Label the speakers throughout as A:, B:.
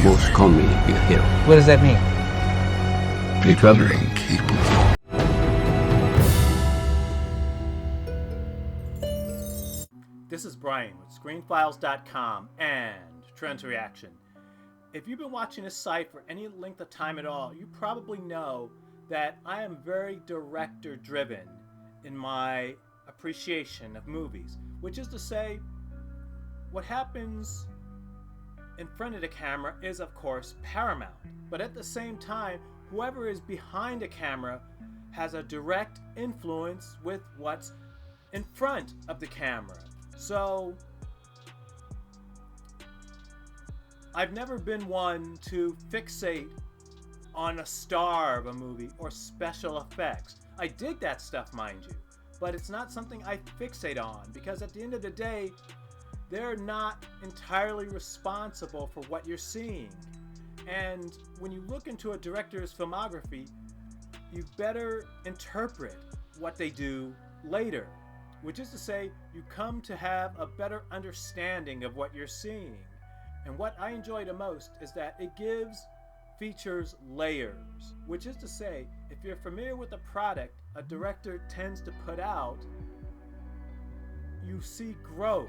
A: Most call me a hero.
B: What does that mean?
A: The traveler.
C: This is Brian with ScreenFiles.com and Trends Reaction. If you've been watching this site for any length of time at all, you probably know that I am very director driven in my appreciation of movies, which is to say, what happens in front of the camera is of course paramount, but at the same time, whoever is behind the camera has a direct influence with what's in front of the camera. So I've never been one to fixate on a star of a movie or special effects. I dig that stuff, mind you, but it's not something I fixate on because at the end of the day, they're not entirely responsible for what you're seeing. And when you look into a director's filmography, you better interpret what they do later, which is to say, you come to have a better understanding of what you're seeing. And what I enjoy the most is that it gives features layers, which is to say, if you're familiar with the product a director tends to put out, you see growth.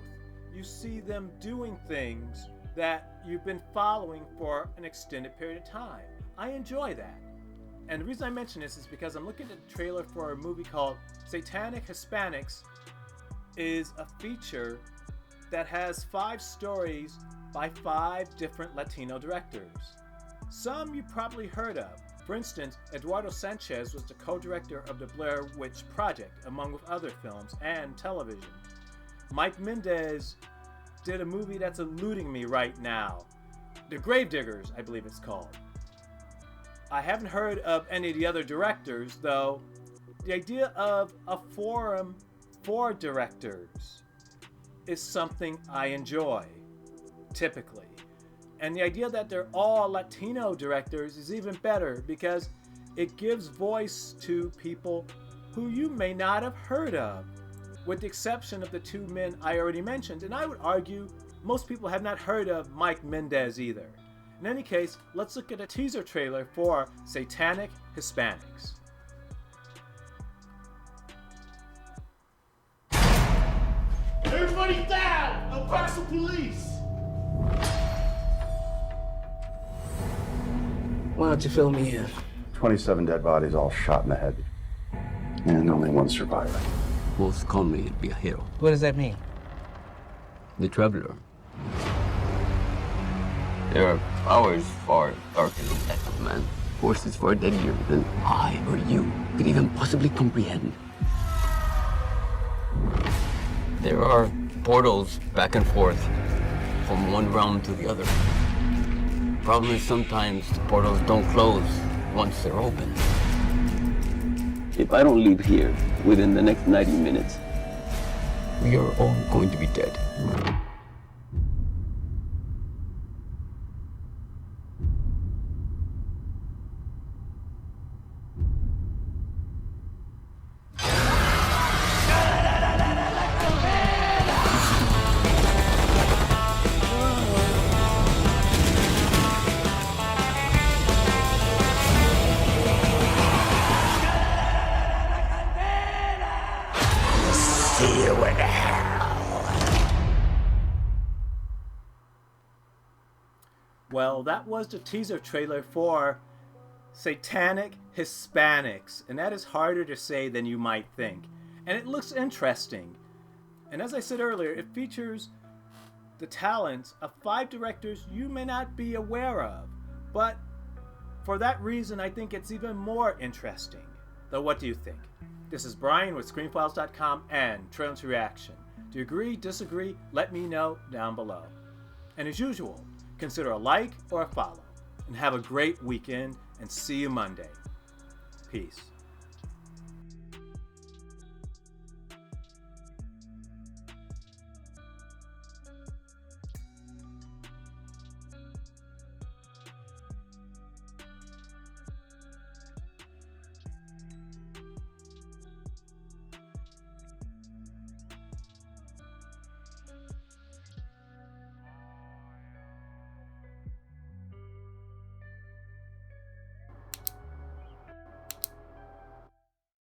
C: You see them doing things that you've been following for an extended period of time. I enjoy that. And the reason I mention this is because I'm looking at the trailer for a movie called Satanic Hispanics. Is a feature that has 5 stories by 5 different Latino directors. Some you probably heard of. For instance, Eduardo Sanchez was the co-director of the Blair Witch Project, among other films and television. Mike Mendez did a movie that's eluding me right now. The Gravediggers, I believe it's called. I haven't heard of any of the other directors, though. The idea of a forum for directors is something I enjoy, typically. And the idea that they're all Latino directors is even better because it gives voice to people who you may not have heard of, with the exception of the 2 men I already mentioned. And I would argue most people have not heard of Mike Mendez either. In any case, let's look at a teaser trailer for Satanic Hispanics.
D: Everybody down! El Paso police!
B: Why don't you fill me in?
E: 27 dead bodies, all shot in the head. And only one survivor.
A: Most call me a hero.
B: What does that mean?
A: The traveler. There are powers far darker than that of man. Forces far deadlier than I or you could even possibly comprehend. There are portals back and forth from one realm to the other. Problem is sometimes the portals don't close once they're open. If I don't leave here within the next 90 minutes, we are all going to be dead.
D: See you in hell!
C: Well, that was the teaser trailer for Satanic Hispanics, and that is harder to say than you might think. And it looks interesting. And as I said earlier, it features the talents of 5 directors you may not be aware of. But for that reason, I think it's even more interesting. Though what do you think? This is Brian with ScreenFiles.com and Trends Reaction. Do you agree, disagree? Let me know down below. And as usual, consider a like or a follow. And have a great weekend and see you Monday. Peace.